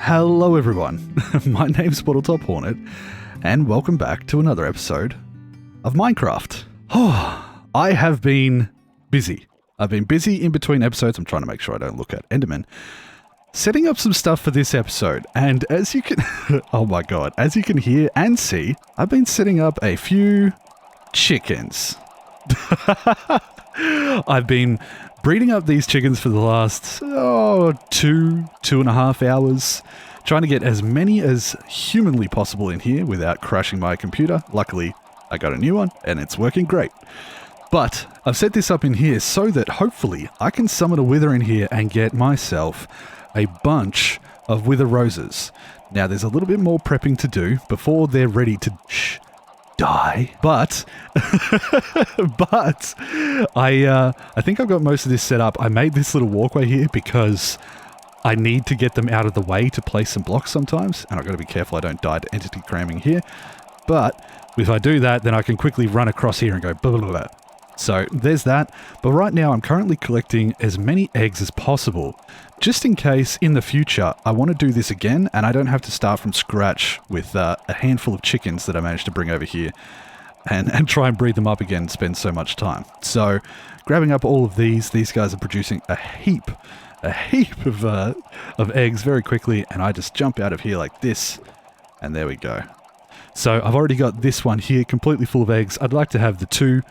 Hello everyone, my name's Bottletophornet, and welcome back to another episode of Minecraft. I have been busy. I've been busy in between episodes. I'm trying to make sure I don't look at Enderman. Setting up some stuff for this episode, and as you can... oh my god, as you can hear and see, I've been setting up a few chickens. I've been breeding up these chickens for the last, 2.5 hours, trying to get as many as humanly possible in here without crashing my computer. Luckily, I got a new one, and it's working great. But I've set this up in here so that hopefully I can summon a wither in here and get myself a bunch of wither roses. Now, there's a little bit more prepping to do before they're ready to die, but I think I've got most of this set up. I made this little walkway here because I need to get them out of the way to place some blocks sometimes, and I've got to be careful I don't die to entity cramming here. But if I do that, then I can quickly run across here and go blah, blah, blah. So there's that. But right now I'm currently collecting as many eggs as possible, just in case in the future I want to do this again and I don't have to start from scratch with a handful of chickens that I managed to bring over here and try and breed them up again and spend so much time. So grabbing up all of these guys are producing a heap of eggs very quickly, and I just jump out of here like this, and there we go. So I've already got this one here completely full of eggs. I'd like to have the two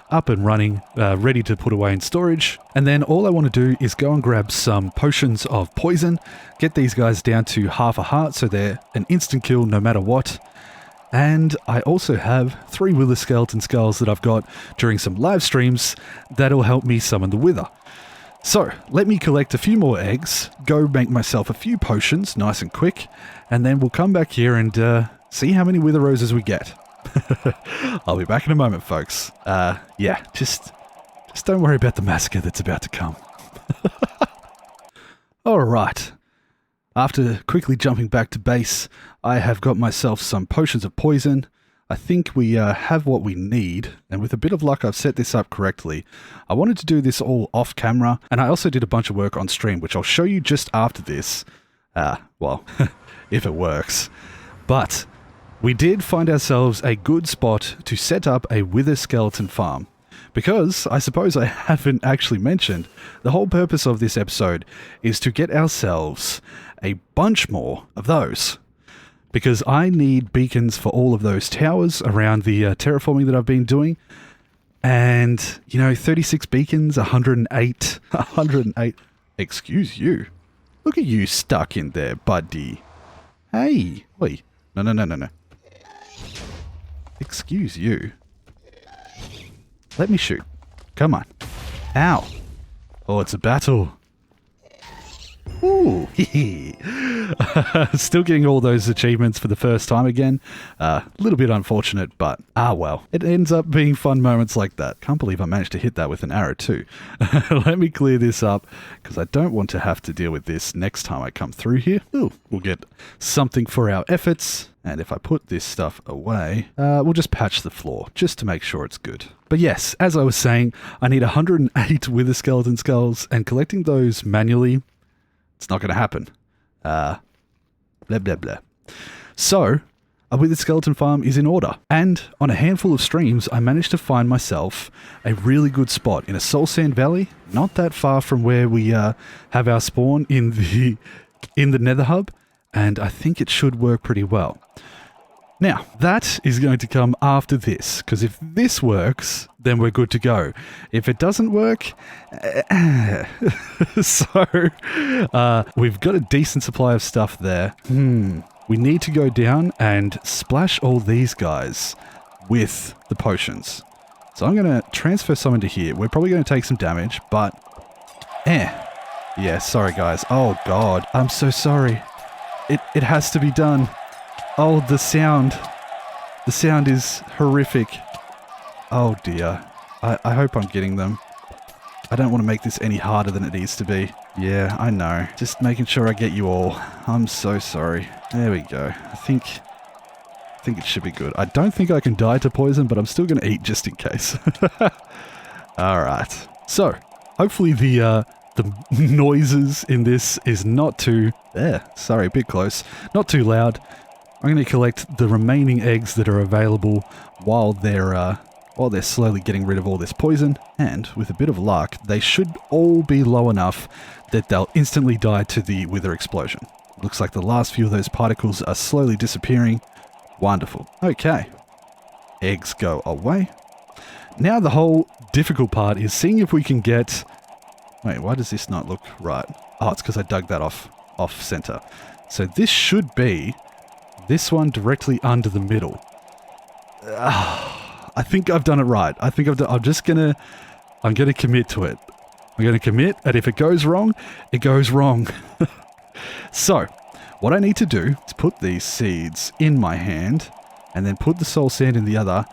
up and running, ready to put away in storage. And then all I want to do is go and grab some potions of poison, get these guys down to half a heart so they're an instant kill no matter what. And I also have 3 wither skeleton skulls that I've got during some live streams that'll help me summon the wither. So let me collect a few more eggs, go make myself a few potions nice and quick, and then we'll come back here and see how many wither roses we get. I'll be back in a moment, folks. Yeah, just don't worry about the massacre that's about to come. Alright. After quickly jumping back to base, I have got myself some potions of poison. I think we have what we need, and with a bit of luck I've set this up correctly. I wanted to do this all off camera, and I also did a bunch of work on stream, which I'll show you just after this. Well, if it works. But we did find ourselves a good spot to set up a wither skeleton farm. Because, I suppose I haven't actually mentioned, the whole purpose of this episode is to get ourselves a bunch more of those. Because I need beacons for all of those towers around the terraforming that I've been doing. And, 36 beacons, 108. Excuse you. Look at you stuck in there, buddy. Hey, wait. No. Excuse you. Let me shoot. Come on. Ow. Oh, it's a battle. Ooh. Still getting all those achievements for the first time again. A little bit unfortunate, but well. It ends up being fun moments like that. Can't believe I managed to hit that with an arrow too. Let me clear this up, because I don't want to have to deal with this next time I come through here. Ooh, we'll get something for our efforts. And if I put this stuff away, we'll just patch the floor, just to make sure it's good. But yes, as I was saying, I need 108 wither skeleton skulls, and collecting those manually, it's not going to happen. Blah, blah, blah. So, a wither skeleton farm is in order. And on a handful of streams, I managed to find myself a really good spot in a soul sand valley, not that far from where we have our spawn in the nether hub. And I think it should work pretty well. Now, that is going to come after this, because if this works, then we're good to go. If it doesn't work, so we've got a decent supply of stuff there. We need to go down and splash all these guys with the potions. So I'm going to transfer some into here. We're probably going to take some damage, but yeah, sorry guys. Oh god, I'm so sorry. It has to be done. Oh, the sound. The sound is horrific. Oh dear. I hope I'm getting them. I don't want to make this any harder than it needs to be. Yeah, I know. Just making sure I get you all. I'm so sorry. There we go. I think it should be good. I don't think I can die to poison, but I'm still going to eat just in case. Alright. So, hopefully the the noises in this is not too... sorry, a bit close. Not too loud. I'm going to collect the remaining eggs that are available while they're slowly getting rid of all this poison. And with a bit of luck, they should all be low enough that they'll instantly die to the wither explosion. Looks like the last few of those particles are slowly disappearing. Wonderful. Okay. Eggs go away. Now the whole difficult part is seeing if we can get... Wait, why does this not look right? Oh, it's because I dug that off center. So this should be this one directly under the middle. I think I've done it right. I think I'm gonna commit to it. I'm gonna commit, and if it goes wrong, it goes wrong. So, what I need to do is put these seeds in my hand, and then put the soul sand in the other,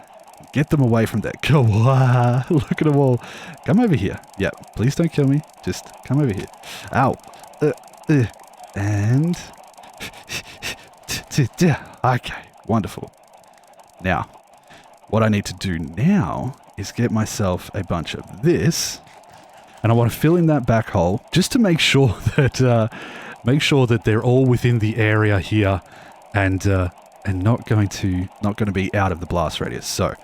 get them away from there. Go on, look at them all. Come over here. Yeah, please don't kill me. Just come over here. Ow. And... Okay, wonderful. Now, what I need to do now is get myself a bunch of this, and I want to fill in that back hole just to make sure that they're all within the area here, and not going to be out of the blast radius. So,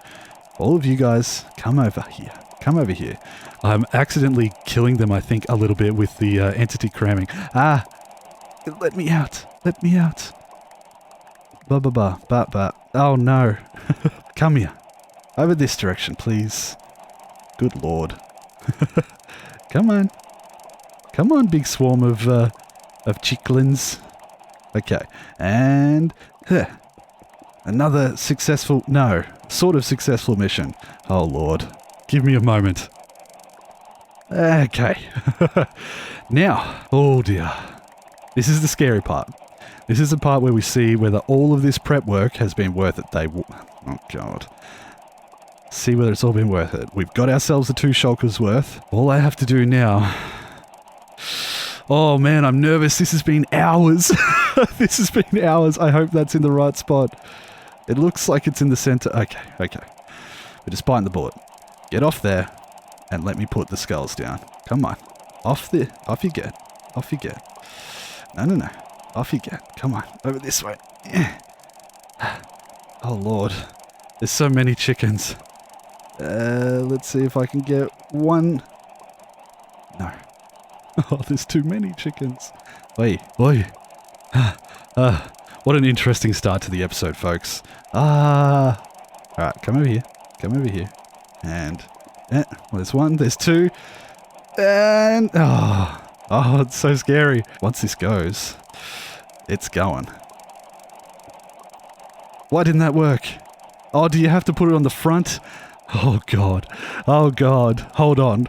all of you guys, come over here. Come over here. I'm accidentally killing them, I think, a little bit with the entity cramming. Ah, let me out. Let me out. Oh no. Come here. Over this direction, please. Good lord. Come on. Come on, big swarm of chicklins. Okay. And... another successful... No. Sort of successful mission. Oh lord. Give me a moment. Okay. Now. Oh dear. This is the scary part. This is the part where we see whether all of this prep work has been worth it. Oh god. See whether it's all been worth it. We've got ourselves the 2 shulkers worth. All I have to do now... Oh man, I'm nervous. This has been hours. This has been hours. I hope that's in the right spot. It looks like it's in the center. Okay. We're just biting the bullet. Get off there and let me put the skulls down. Come on. Off you get. Off you get. No. Off you get. Come on. Over this way. Oh lord. There's so many chickens. Let's see if I can get one. No. Oh, there's too many chickens. Oi. What an interesting start to the episode, folks. Alright, come over here. Come over here. And... well, there's 1, there's 2. And... Oh, it's so scary. Once this goes, it's going. Why didn't that work? Oh, do you have to put it on the front? Oh, God. Oh, God. Hold on.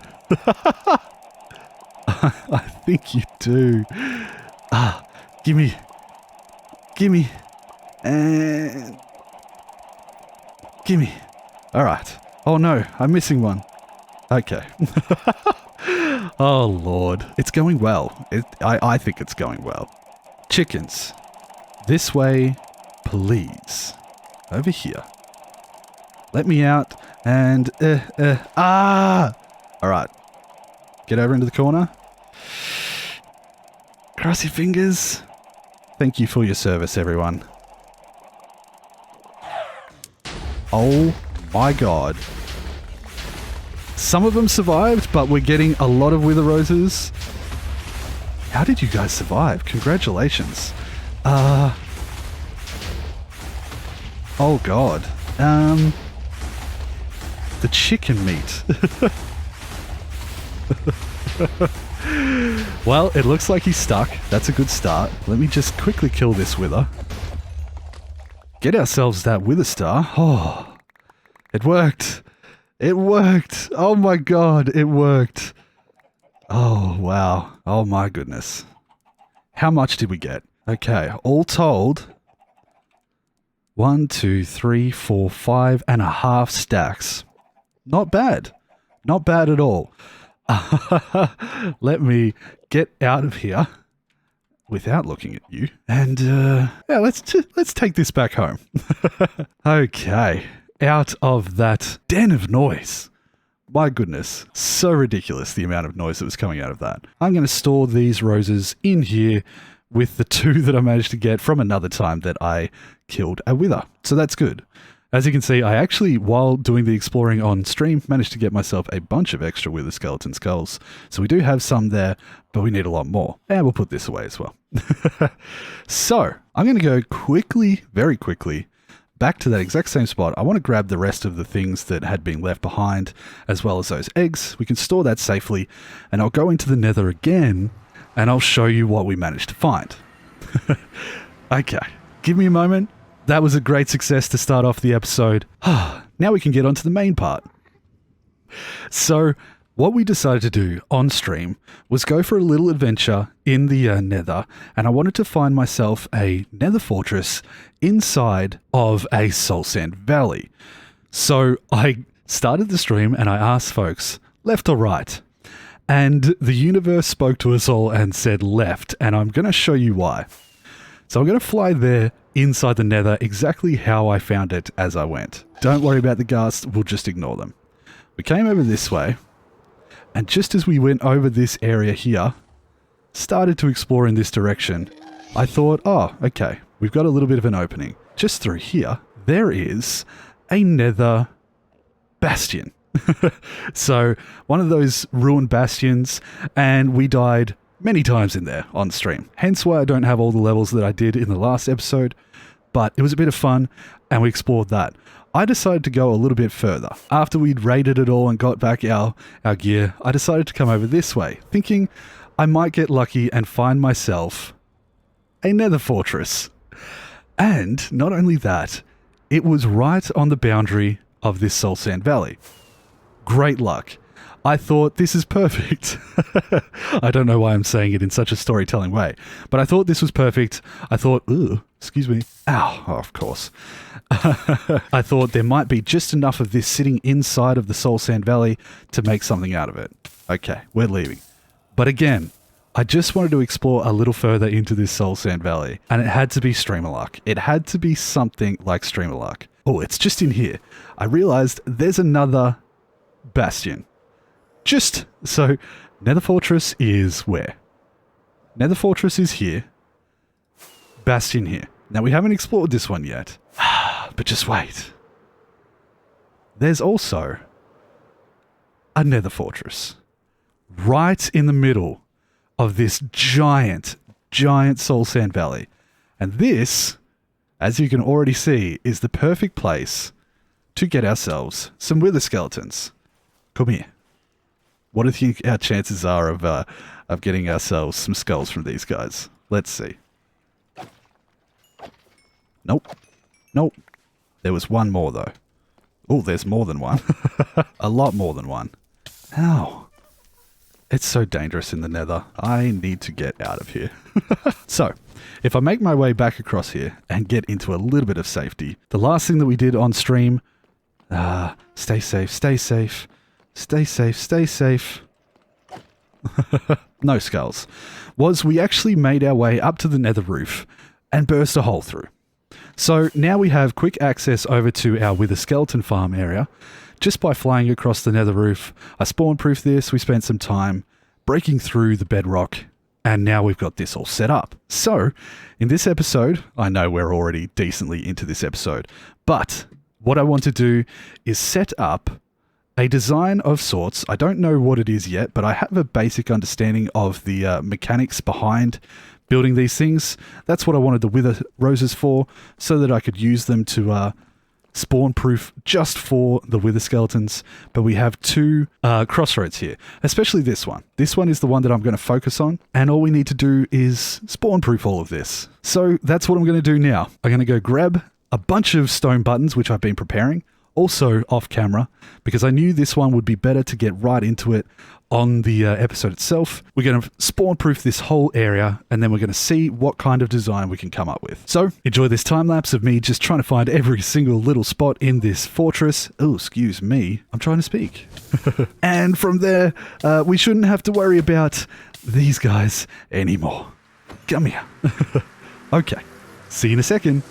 I think you do. Gimme. And... Gimme. Alright. Oh, no. I'm missing one. Okay. Oh, Lord. It's going well. I think it's going well. Chickens. This way, please. Over here. Let me out. And, Alright. Get over into the corner. Cross your fingers. Thank you for your service, everyone. Oh my god. Some of them survived, but we're getting a lot of wither roses. How did you guys survive? Congratulations. Oh god. The chicken meat. Well, it looks like he's stuck. That's a good start. Let me just quickly kill this wither. Get ourselves that wither star. Oh, it worked. It worked. Oh my god, it worked. Oh, wow. Oh my goodness. How much did we get? Okay, all told, 1, 2, 3, 4, 5.5 stacks. Not bad. Not bad at all. Let me get out of here without looking at you. And, yeah, let's take this back home. Okay. Out of that den of noise. My goodness, so ridiculous the amount of noise that was coming out of that. I'm going to store these roses in here with the 2 that I managed to get from another time that I killed a wither. So that's good. As you can see, I actually, while doing the exploring on stream, managed to get myself a bunch of extra wither skeleton skulls. So we do have some there, but we need a lot more. And we'll put this away as well. So I'm going to go quickly, very quickly, back to that exact same spot. I want to grab the rest of the things that had been left behind, as well as those eggs. We can store that safely, and I'll go into the nether again, and I'll show you what we managed to find. Okay, give me a moment. That was a great success to start off the episode. Now we can get on to the main part. So, what we decided to do on stream was go for a little adventure in the nether, and I wanted to find myself a nether fortress inside of a soul sand valley. So I started the stream and I asked folks, left or right? And the universe spoke to us all and said left, and I'm going to show you why. So I'm going to fly there inside the nether exactly how I found it as I went. Don't worry about the ghasts, we'll just ignore them. We came over this way, and just as we went over this area here, started to explore in this direction, I thought, oh, okay, we've got a little bit of an opening. Just through here, there is a nether bastion. So, one of those ruined bastions, and we died many times in there on stream. Hence why I don't have all the levels that I did in the last episode, but it was a bit of fun, and we explored that. I decided to go a little bit further. After we'd raided it all and got back our gear, I decided to come over this way, thinking I might get lucky and find myself a nether fortress. And not only that, it was right on the boundary of this soul sand valley. Great luck. I thought this is perfect. I don't know why I'm saying it in such a storytelling way, but I thought this was perfect. I thought, ooh, excuse me. Ow, oh, of course. I thought there might be just enough of this sitting inside of the soul sand valley to make something out of it. Okay, we're leaving. But again, I just wanted to explore a little further into this soul sand valley, and it had to be streamer luck. It had to be something like streamer luck. Oh, it's just in here. I realized there's another bastion. Just so, Nether Fortress is where? Nether Fortress is here. Bastion here. Now, we haven't explored this one yet. But just wait. There's also a Nether Fortress. Right in the middle of this giant soul sand valley. And this, as you can already see, is the perfect place to get ourselves some wither skeletons. Come here. What do you think our chances are of getting ourselves some skulls from these guys? Let's see. Nope. Nope. There was one more, though. Oh, there's more than one. A lot more than one. Ow. It's so dangerous in the nether. I need to get out of here. So, if I make my way back across here and get into a little bit of safety, the last thing that we did on stream... stay safe, stay safe. Stay safe, stay safe. No skulls. Was we actually made our way up to the nether roof and burst a hole through. So now we have quick access over to our wither skeleton farm area just by flying across the nether roof. I spawn-proofed this, we spent some time breaking through the bedrock, and now we've got this all set up. So, in this episode, I know we're already decently into this episode, but what I want to do is set up a design of sorts. I don't know what it is yet, but I have a basic understanding of the mechanics behind building these things. That's what I wanted the wither roses for, so that I could use them to spawn-proof just for the wither skeletons. But we have two crossroads here, especially this one. This one is the one that I'm going to focus on, and all we need to do is spawn-proof all of this. So that's what I'm going to do now. I'm going to go grab a bunch of stone buttons, which I've been preparing, also off camera, because I knew this one would be better to get right into it on the episode itself. We're going to spawn-proof this whole area, and then we're going to see what kind of design we can come up with. So, enjoy this time-lapse of me just trying to find every single little spot in this fortress. Oh, excuse me. I'm trying to speak. And from there, we shouldn't have to worry about these guys anymore. Come here. Okay. See you in a second.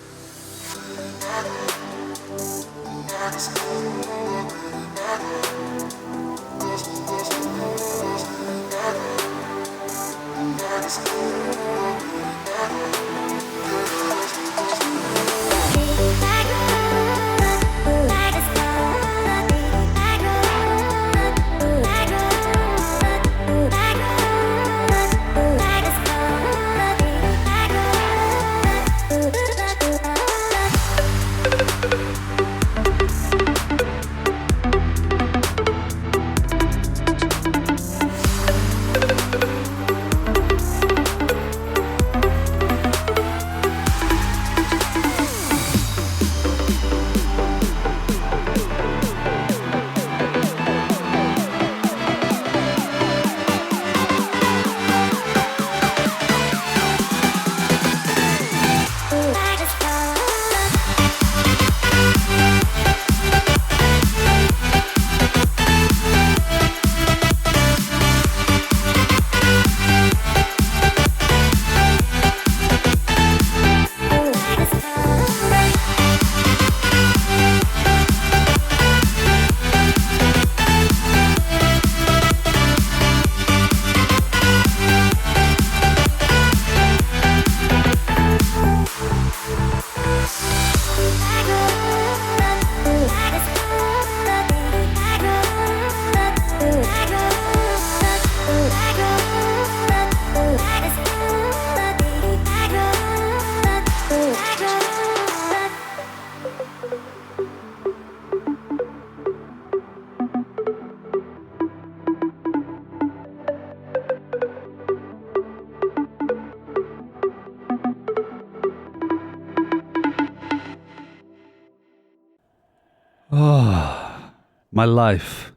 Oh, my life.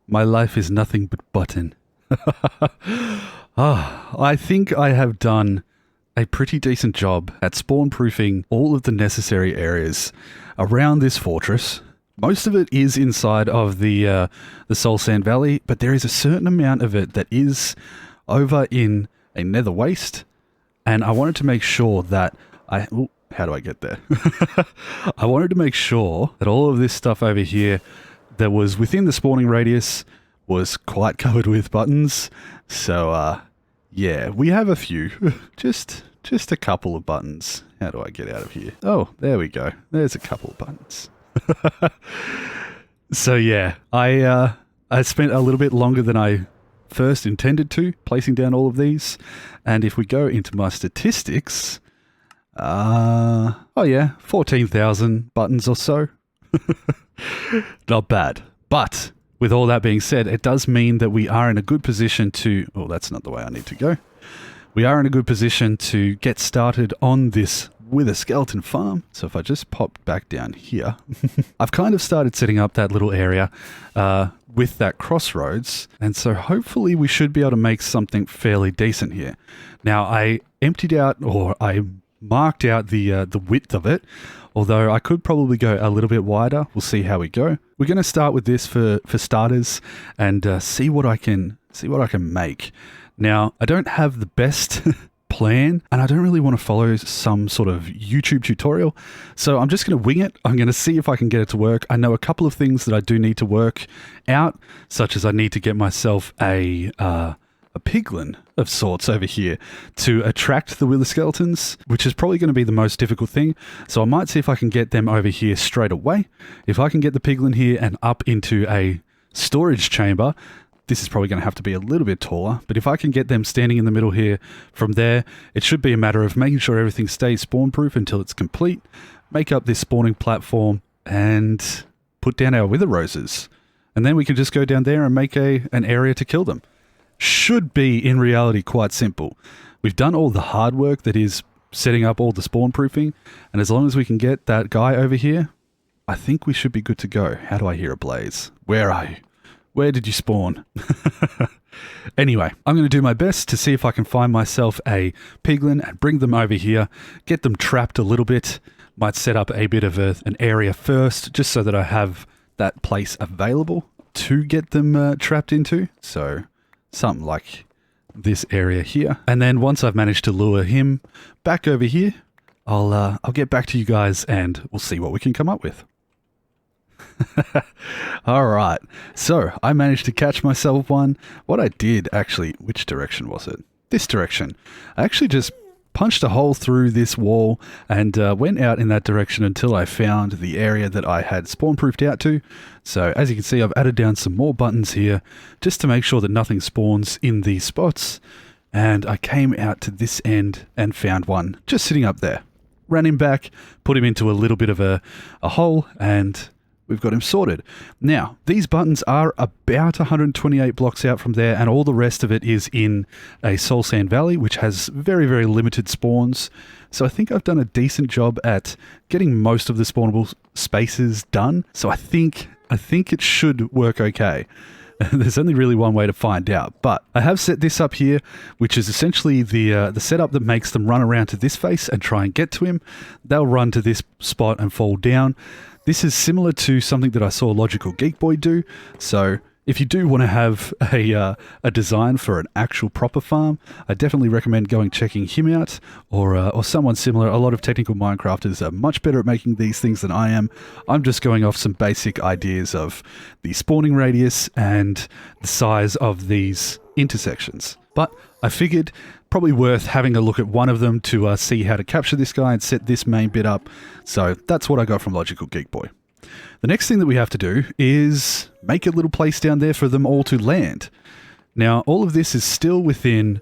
My life is nothing but button. I think I have done a pretty decent job at spawn-proofing all of the necessary areas around this fortress. Most of it is inside of the Soul Sand Valley, but there is a certain amount of it that is over in a nether waste, and I wanted to make sure that how do I get there? I wanted to make sure that all of this stuff over here that was within the spawning radius was quite covered with buttons. So, yeah, we have a few. just a couple of buttons. How do I get out of here? Oh, there we go. There's a couple of buttons. So, yeah, I spent a little bit longer than I first intended to placing down all of these. And if we go into my statistics, oh yeah, 14,000 buttons or so. Not bad. But with all that being said, it does mean that we are in a good position to... Oh, that's not the way I need to go. We are in a good position to get started on this Wither Skeleton farm. So if I just pop back down here, I've kind of started setting up that little area with that crossroads. And so hopefully we should be able to make something fairly decent here. Now, I emptied out, or I marked out the width of it, although I could probably go a little bit wider. We'll see how we go. We're going to start with this for starters and see what I can make. Now, I don't have the best plan, and I don't really want to follow some sort of YouTube tutorial, so I'm just going to wing it. I'm going to see if I can get it to work. I know a couple of things that I do need to work out, such as I need to get myself a piglin of sorts over here to attract the wither skeletons, which is probably going to be the most difficult thing. So I might see if I can get them over here straight away. If I can get the piglin here and up into a storage chamber, this is probably going to have to be a little bit taller, but if I can get them standing in the middle here, from there, it should be a matter of making sure everything stays spawn-proof until it's complete, make up this spawning platform, and put down our wither roses. And then we can just go down there and make an area to kill them. Should be, in reality, quite simple. We've done all the hard work that is setting up all the spawn-proofing, and as long as we can get that guy over here, I think we should be good to go. How do I hear a blaze? Where are you? Where did you spawn? Anyway, I'm going to do my best to see if I can find myself a piglin and bring them over here, get them trapped a little bit. Might set up a bit of an area first, just so that I have that place available to get them trapped into. So something like this area here. And then once I've managed to lure him back over here, I'll get back to you guys and we'll see what we can come up with. All right, so I managed to catch myself one. What I did actually, which direction was it? This direction. I actually just punched a hole through this wall and went out in that direction until I found the area that I had spawn-proofed out to. So as you can see, I've added down some more buttons here just to make sure that nothing spawns in these spots. And I came out to this end and found one just sitting up there. Ran him back, put him into a little bit of a hole, and we've got him sorted. Now, these buttons are about 128 blocks out from there, and all the rest of it is in a Soul Sand Valley, which has very, very limited spawns. So I think I've done a decent job at getting most of the spawnable spaces done. So I think it should work okay. There's only really one way to find out, but I have set this up here, which is essentially the setup that makes them run around to this face and try and get to him. They'll run to this spot and fall down. This is similar to something that I saw Logical Geek Boy do. So if you do want to have a design for an actual proper farm, I definitely recommend going checking him out or someone similar. A lot of technical Minecrafters are much better at making these things than I am. I'm just going off some basic ideas of the spawning radius and the size of these intersections. But I figured probably worth having a look at one of them to see how to capture this guy and set this main bit up. So that's what I got from Logical Geek Boy. The next thing that we have to do is make a little place down there for them all to land. Now, all of this is still within,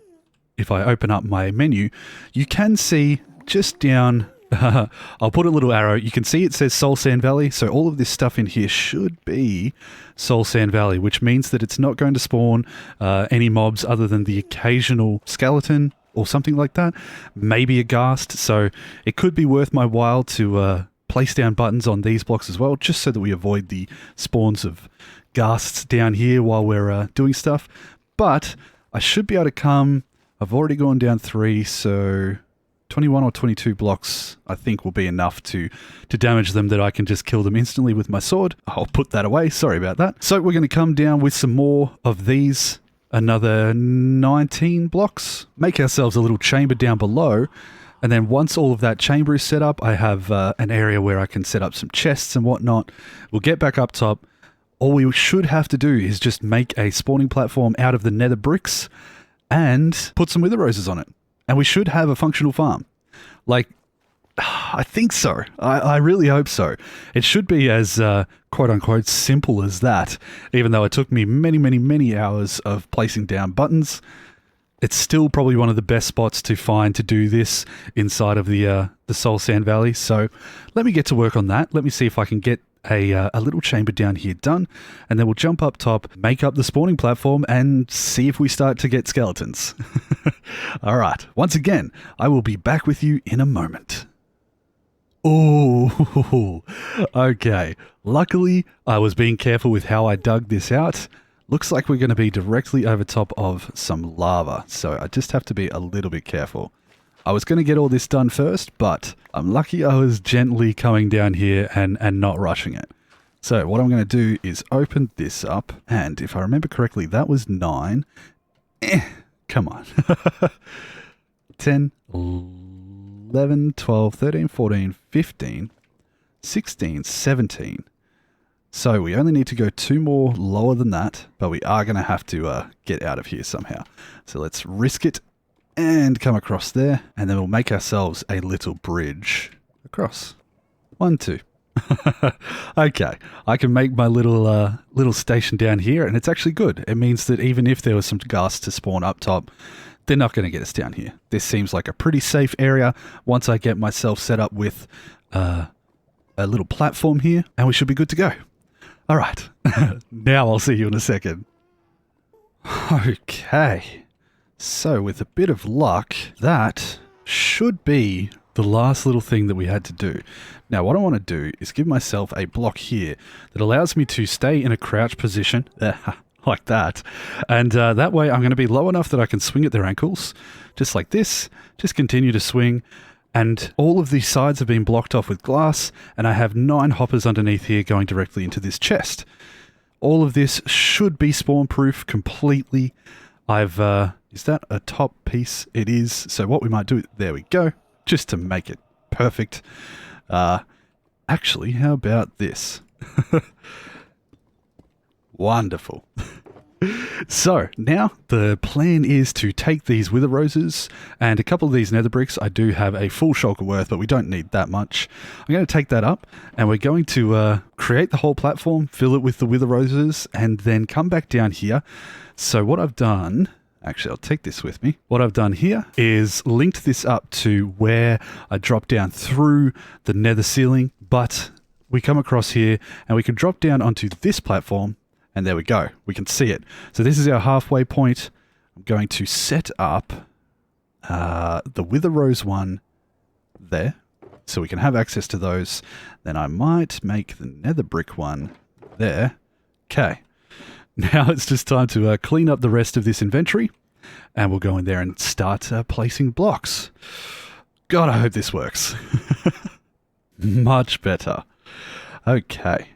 if I open up my menu, you can see just down, I'll put a little arrow, you can see it says Soul Sand Valley, so all of this stuff in here should be Soul Sand Valley, which means that it's not going to spawn any mobs other than the occasional skeleton or something like that, maybe a ghast, so it could be worth my while to place down buttons on these blocks as well, just so that we avoid the spawns of ghasts down here while we're doing stuff. But I should be able to come... I've already gone down 3, so 21 or 22 blocks I think will be enough to damage them that I can just kill them instantly with my sword. I'll put that away, sorry about that. So we're going to come down with some more of these, another 19 blocks. Make ourselves a little chamber down below, and then once all of that chamber is set up, I have an area where I can set up some chests and whatnot. We'll get back up top. All we should have to do is just make a spawning platform out of the nether bricks and put some wither roses on it. And we should have a functional farm. Like, I think so. I really hope so. It should be as quote-unquote simple as that. Even though it took me many, many, many hours of placing down buttons, it's still probably one of the best spots to find to do this inside of the Soul Sand Valley. So let me get to work on that. Let me see if I can get a little chamber down here done, and then we'll jump up top, make up the spawning platform, and see if we start to get skeletons. All right. Once again, I will be back with you in a moment. Oh, okay. Luckily, I was being careful with how I dug this out. Looks like we're going to be directly over top of some lava, so I just have to be a little bit careful. I was going to get all this done first, but I'm lucky I was gently coming down here and not rushing it. So what I'm going to do is open this up, and if I remember correctly, that was 9. Come on. 10, 11, 12, 13, 14, 15, 16, 17. So we only need to go 2 more lower than that, but we are going to have to get out of here somehow. So let's risk it and come across there, and then we'll make ourselves a little bridge across. 1, 2. Okay, I can make my little station down here, and it's actually good. It means that even if there was some ghasts to spawn up top, they're not going to get us down here. This seems like a pretty safe area once I get myself set up with a little platform here, and we should be good to go. All right, now I'll see you in a second. Okay. So with a bit of luck, that should be the last little thing that we had to do. Now what I want to do is give myself a block here that allows me to stay in a crouch position, like that. And that way I'm going to be low enough that I can swing at their ankles, just like this, just continue to swing. And all of these sides have been blocked off with glass, and I have 9 hoppers underneath here going directly into this chest. All of this should be spawn-proof completely. Is that a top piece? It is. So what we might do, there we go, just to make it perfect. Actually, how about this? Wonderful. So now the plan is to take these wither roses and a couple of these nether bricks. I do have a full shulker worth, but we don't need that much. I'm going to take that up, and we're going to create the whole platform, fill it with the wither roses, and then come back down here. So what I've done... Actually, I'll take this with me. What I've done here is linked this up to where I drop down through the nether ceiling, but we come across here and we can drop down onto this platform, and there we go. We can see it. So this is our halfway point. I'm going to set up the wither rose one there, so we can have access to those. Then I might make the nether brick one there. Okay. Now it's just time to clean up the rest of this inventory, and we'll go in there and start placing blocks. God, I hope this works. Much better. Okay.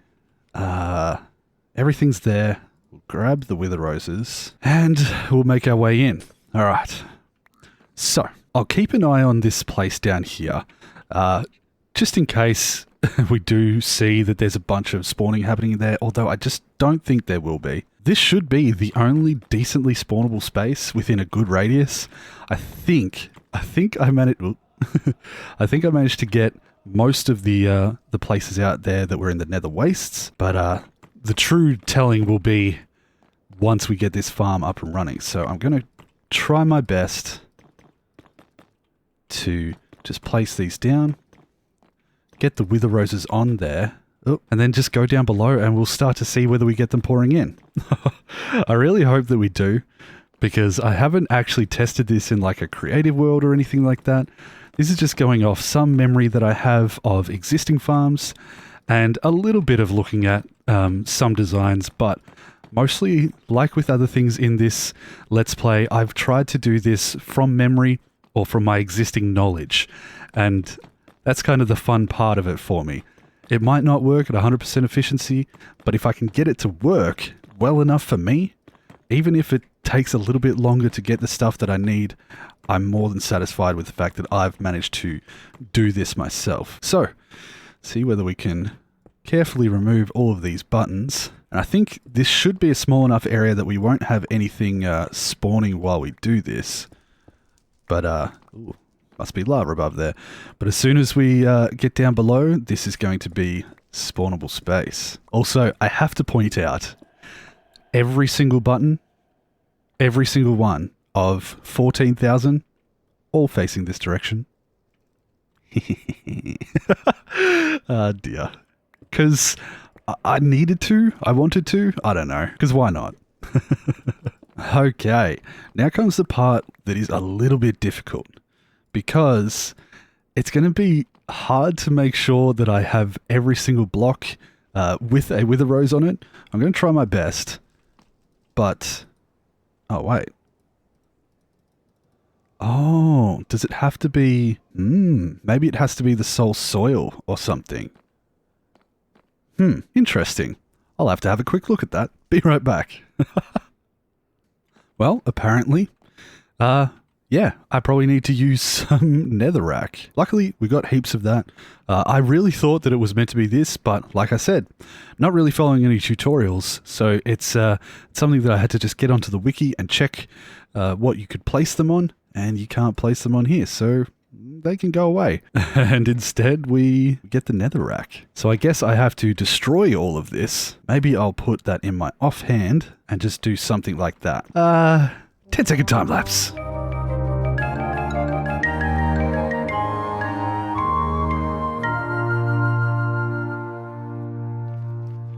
Everything's there. We'll grab the wither roses, and we'll make our way in. All right. So, I'll keep an eye on this place down here, just in case we do see that there's a bunch of spawning happening there, although I just don't think there will be. This should be the only decently spawnable space within a good radius. I think I managed I think I managed to get most of the places out there that were in the nether wastes, but the true telling will be once we get this farm up and running. So I'm going to try my best to just place these down, get the wither roses on there, and then just go down below and we'll start to see whether we get them pouring in. I really hope that we do, because I haven't actually tested this in like a creative world or anything like that. This is just going off some memory that I have of existing farms and a little bit of looking at some designs, but mostly, like with other things in this Let's Play, I've tried to do this from memory or from my existing knowledge, and that's kind of the fun part of it for me. It might not work at 100% efficiency, but if I can get it to work well enough for me, even if it takes a little bit longer to get the stuff that I need, I'm more than satisfied with the fact that I've managed to do this myself. So, see whether we can carefully remove all of these buttons. And I think this should be a small enough area that we won't have anything spawning while we do this. But, ooh, must be lava above there. But as soon as we get down below, this is going to be spawnable space. Also, I have to point out, every single button, every single one of 14,000, all facing this direction. Oh dear. Because I needed to, I wanted to, I don't know, because why not? Okay, now comes the part that is a little bit difficult, because it's going to be hard to make sure that I have every single block with a wither rose on it. I'm going to try my best, but... oh, wait. Oh, does it have to be... maybe it has to be the soul soil or something. Interesting. I'll have to have a quick look at that. Be right back. Well, apparently, yeah, I probably need to use some netherrack. Luckily, we got heaps of that. I really thought that it was meant to be this, but like I said, not really following any tutorials, so it's something that I had to just get onto the wiki and check what you could place them on, and you can't place them on here, so they can go away. And instead, we get the netherrack. So I guess I have to destroy all of this. Maybe I'll put that in my offhand and just do something like that. 10-second time lapse.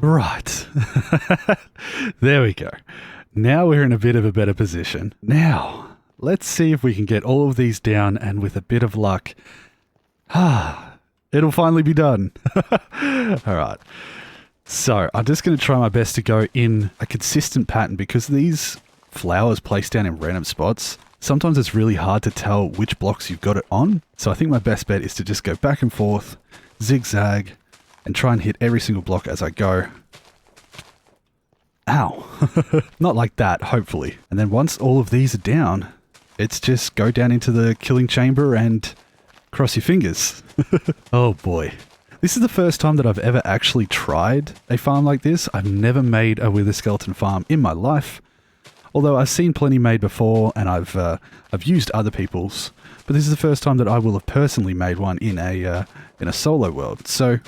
Right. There we go. Now we're in a bit of a better position. Now, let's see if we can get all of these down, and with a bit of luck, it'll finally be done. All right. So I'm just going to try my best to go in a consistent pattern, because these flowers placed down in random spots, sometimes it's really hard to tell which blocks you've got it on. So I think my best bet is to just go back and forth, zigzag, and try and hit every single block as I go. Ow. Not like that, hopefully. And then once all of these are down, it's just go down into the killing chamber and cross your fingers. Oh boy. This is the first time that I've ever actually tried a farm like this. I've never made a wither skeleton farm in my life. Although I've seen plenty made before, and I've used other people's. But this is the first time that I will have personally made one in a solo world. So,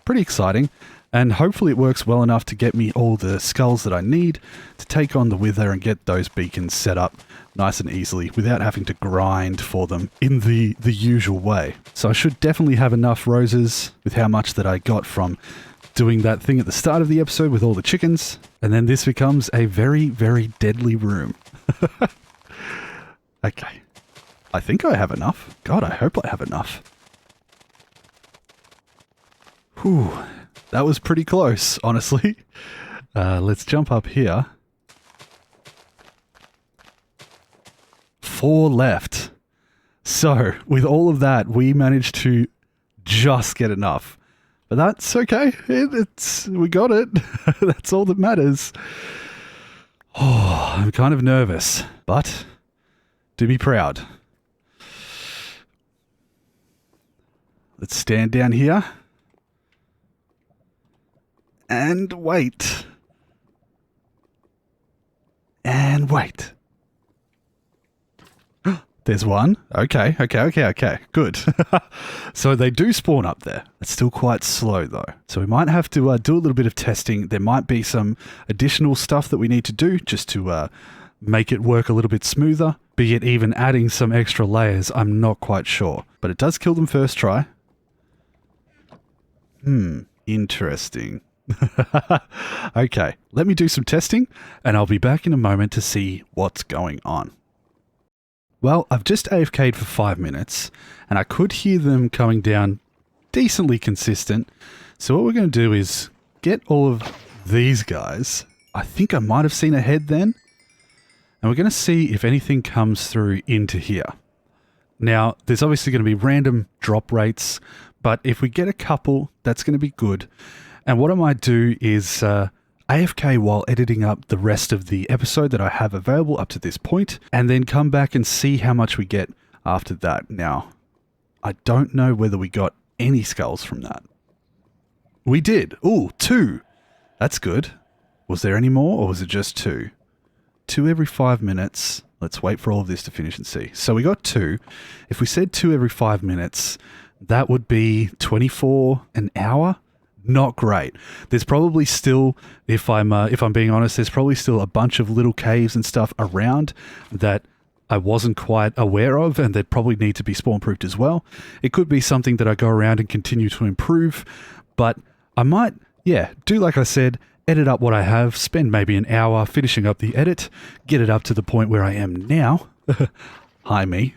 pretty exciting. And hopefully it works well enough to get me all the skulls that I need to take on the wither and get those beacons set up nice and easily without having to grind for them in the usual way. So I should definitely have enough roses with how much that I got from doing that thing at the start of the episode with all the chickens. And then this becomes a very, very deadly room. Okay. I think I have enough. God, I hope I have enough. Whew. That was pretty close, honestly. Let's jump up here. 4 left. So, with all of that, we managed to just get enough. But that's okay. We got it. That's all that matters. Oh, I'm kind of nervous, but do be proud. Let's stand down here. And wait. And wait. There's one. Okay. Good. So they do spawn up there. It's still quite slow though. So we might have to do a little bit of testing. There might be some additional stuff that we need to do just to make it work a little bit smoother. Be it even adding some extra layers. I'm not quite sure. But it does kill them first try. Interesting. Okay, let me do some testing, and I'll be back in a moment to see what's going on. Well, I've just AFK'd for 5 minutes, and I could hear them coming down decently consistent. So what we're going to do is get all of these guys. I think I might have seen a head then. And we're going to see if anything comes through into here. Now, there's obviously going to be random drop rates, but if we get a couple, that's going to be good. And what I might do is AFK while editing up the rest of the episode that I have available up to this point, and then come back and see how much we get after that. Now, I don't know whether we got any skulls from that. We did. Ooh, 2. That's good. Was there any more, or was it just 2? 2 every 5 minutes. Let's wait for all of this to finish and see. So we got 2. If we said 2 every 5 minutes, that would be 24 an hour. Not great. There's probably still, if I'm being honest, there's probably still a bunch of little caves and stuff around that I wasn't quite aware of, and that probably need to be spawn-proofed as well. It could be something that I go around and continue to improve, but I might, do like I said, edit up what I have, spend maybe an hour finishing up the edit, get it up to the point where I am now. Hi, me.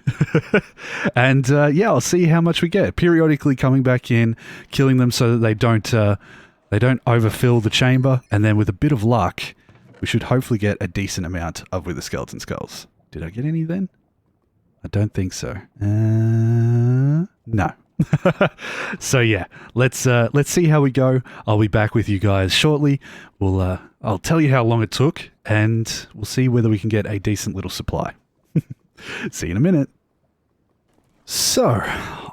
And I'll see how much we get. Periodically coming back in, killing them so that they don't overfill the chamber, and then with a bit of luck, we should hopefully get a decent amount of Wither Skeleton Skulls. Did I get any then? I don't think so. No. So yeah, let's see how we go. I'll be back with you guys shortly. I'll tell you how long it took, and we'll see whether we can get a decent little supply. See you in a minute. So,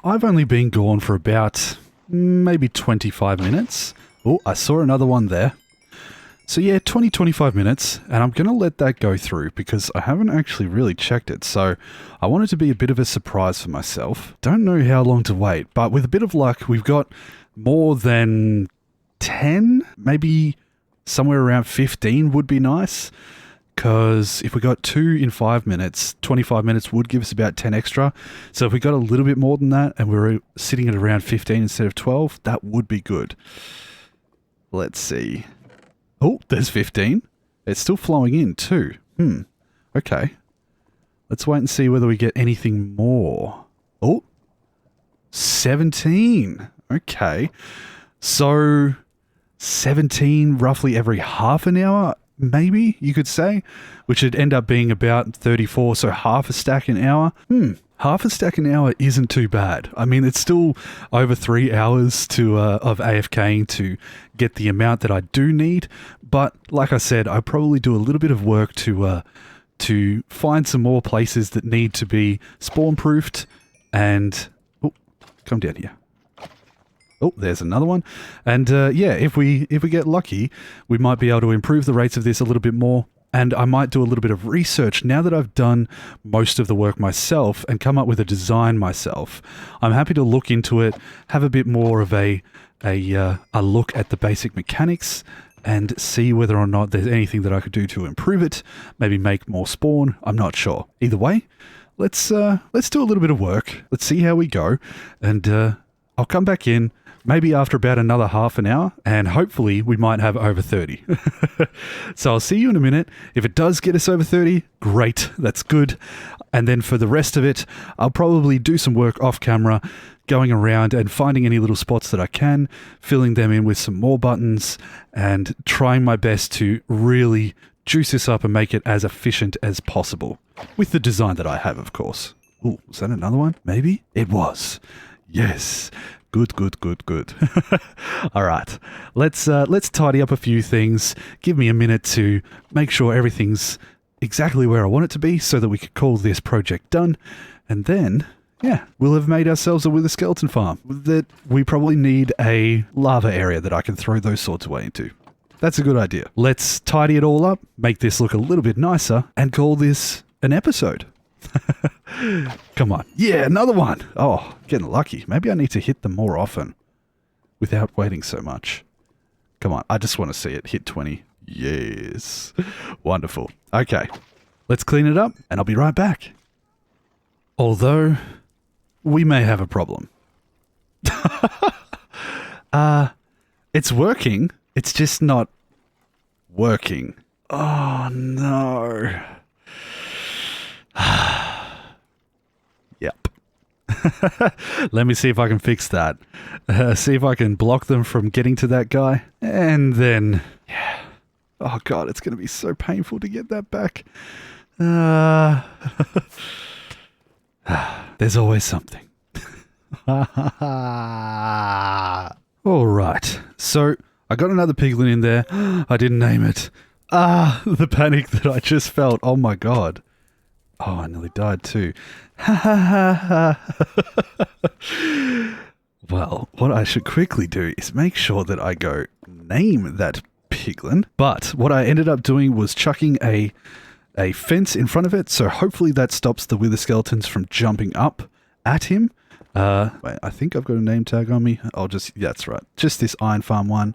I've only been gone for about maybe 25 minutes. Oh, I saw another one there. So yeah, 25 minutes, and I'm going to let that go through because I haven't actually really checked it. So I want it to be a bit of a surprise for myself. Don't know how long to wait, but with a bit of luck, we've got more than 10, maybe somewhere around 15 would be nice. Because if we got 2 in 5 minutes, 25 minutes would give us about 10 extra. So if we got a little bit more than that and we're sitting at around 15 instead of 12, that would be good. Let's see. Oh, there's 15. It's still flowing in too. Okay. Let's wait and see whether we get anything more. Oh, 17. Okay. So 17 roughly every half an hour. Maybe you could say, which would end up being about 34, so half a stack an hour. Half a stack an hour isn't too bad. I mean, it's still over 3 hours of AFKing to get the amount that I do need. But like I said, I probably do a little bit of work to find some more places that need to be spawn-proofed. And come down here. Oh, there's another one. And if we get lucky, we might be able to improve the rates of this a little bit more. And I might do a little bit of research now that I've done most of the work myself and come up with a design myself. I'm happy to look into it, have a bit more of a look at the basic mechanics and see whether or not there's anything that I could do to improve it. Maybe make more spawn. I'm not sure. Either way, let's do a little bit of work. Let's see how we go, and I'll come back in. Maybe after about another half an hour, and hopefully we might have over 30. So I'll see you in a minute. If it does get us over 30, great, that's good. And then for the rest of it, I'll probably do some work off camera, going around and finding any little spots that I can, filling them in with some more buttons, and trying my best to really juice this up and make it as efficient as possible. With the design that I have, of course. Ooh, was that another one? Maybe? It was. Yes. Good. All right, let's tidy up a few things. Give me a minute to make sure everything's exactly where I want it to be so that we could call this project done. And then, we'll have made ourselves a Wither Skeleton farm. That we probably need a lava area that I can throw those swords away into. That's a good idea. Let's tidy it all up, make this look a little bit nicer, and call this an episode. Come on. Yeah, another one. Oh, getting lucky. Maybe I need to hit them more often without waiting so much. Come on. I just want to see it hit 20. Yes. Wonderful. Okay. Let's clean it up and I'll be right back. Although we may have a problem. It's working. It's just not working. Oh, no. Let me see if I can fix that. See if I can block them from getting to that guy. And then, yeah. Oh God, it's going to be so painful to get that back. There's always something. All right. So I got another piglin in there. I didn't name it. The panic that I just felt. Oh my God. Oh, I nearly died too. Well, what I should quickly do is make sure that I go name that piglin. But what I ended up doing was chucking a fence in front of it. So hopefully that stops the wither skeletons from jumping up at him. Wait, I think I've got a name tag on me. Yeah, that's right. Just this Iron Farm one.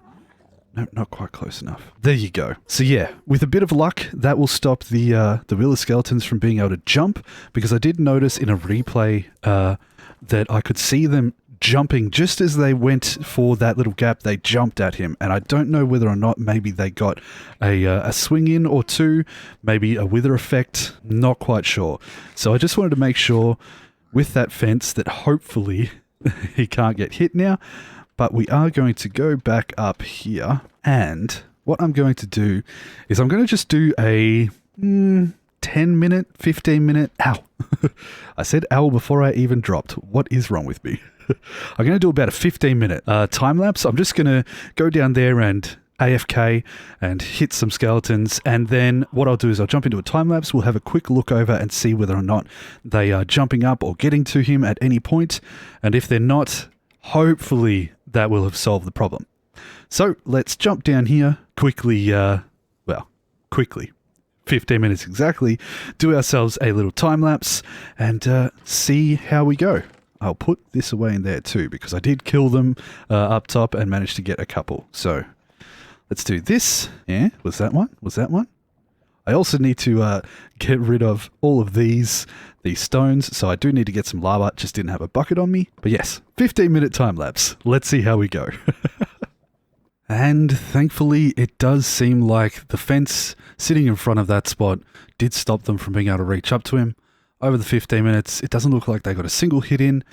No, not quite close enough. There you go. So yeah, with a bit of luck, that will stop the wither skeletons from being able to jump, because I did notice in a replay that I could see them jumping just as they went for that little gap. They jumped at him, and I don't know whether or not maybe they got a swing in or two, maybe a wither effect. Not quite sure. So I just wanted to make sure with that fence that hopefully he can't get hit now. But we are going to go back up here, and what I'm going to do is I'm going to just do a 10-minute, 15-minute, ow. I said ow before I even dropped. What is wrong with me? I'm going to do about a 15-minute time lapse. I'm just going to go down there and AFK and hit some skeletons, and then what I'll do is I'll jump into a time lapse. We'll have a quick look over and see whether or not they are jumping up or getting to him at any point, and if they're not, hopefully that will have solved the problem. So let's jump down here quickly, quickly, 15 minutes exactly, do ourselves a little time lapse and see how we go. I'll put this away in there too, because I did kill them up top and managed to get a couple. So let's do this. Yeah, was that one? Was that one? I also need to get rid of all of these stones, so I do need to get some lava. Just didn't have a bucket on me. But yes, 15-minute time lapse. Let's see how we go. And thankfully, it does seem like the fence sitting in front of that spot did stop them from being able to reach up to him. Over the 15 minutes, it doesn't look like they got a single hit in,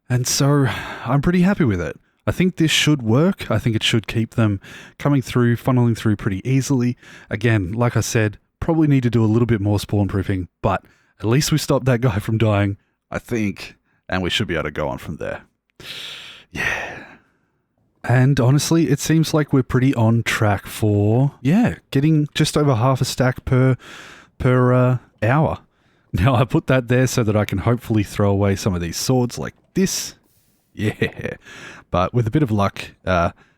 and so I'm pretty happy with it. I think this should work. I think it should keep them coming through, funneling through pretty easily. Again, like I said, probably need to do a little bit more spawn proofing, but at least we stopped that guy from dying, I think, and we should be able to go on from there. Yeah. And honestly, it seems like we're pretty on track for, getting just over half a stack per hour. Now, I put that there so that I can hopefully throw away some of these swords like this. Yeah. But with a bit of luck,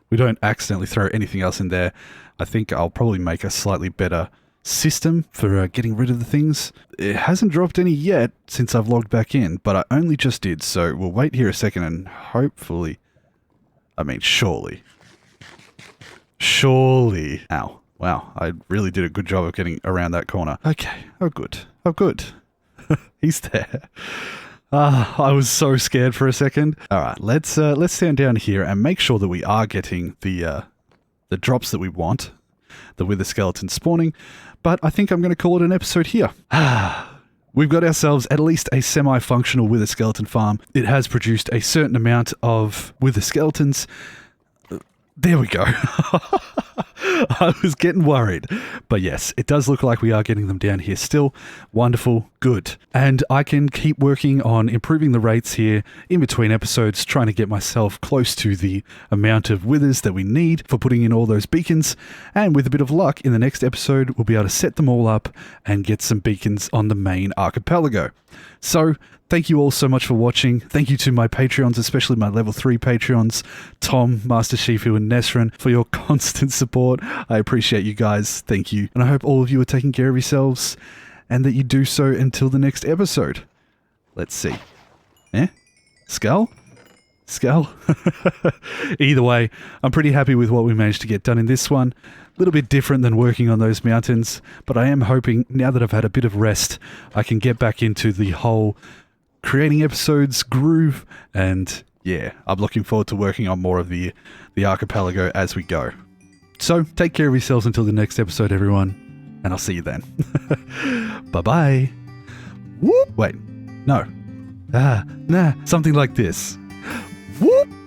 we don't accidentally throw anything else in there. I think I'll probably make a slightly better system for getting rid of the things. It hasn't dropped any yet since I've logged back in, but I only just did, so we'll wait here a second and hopefully, surely. Ow. Wow, I really did a good job of getting around that corner. Okay, oh good. He's there. I was so scared for a second. All right, let's stand down here and make sure that we are getting the drops that we want, the wither skeleton spawning. But I think I'm going to call it an episode here. We've got ourselves at least a semi-functional wither skeleton farm. It has produced a certain amount of wither skeletons. There we go. I was getting worried. But yes, it does look like we are getting them down here still. Wonderful. Good. And I can keep working on improving the rates here in between episodes, trying to get myself close to the amount of withers that we need for putting in all those beacons. And with a bit of luck, in the next episode, we'll be able to set them all up and get some beacons on the main archipelago. So, thank you all so much for watching. Thank you to my Patreons, especially my level 3 Patreons, Tom, Master Shifu, and Nesrin, for your constant support. I appreciate you guys. Thank you. And I hope all of you are taking care of yourselves and that you do so until the next episode. Let's see. Skull? Either way, I'm pretty happy with what we managed to get done in this one. A little bit different than working on those mountains, but I am hoping, now that I've had a bit of rest, I can get back into the whole creating episodes groove, and yeah, I'm looking forward to working on more of the archipelago as we go. So, take care of yourselves until the next episode, everyone, and I'll see you then. Bye-bye. Whoop! Wait, no. Nah, something like this. Whoop!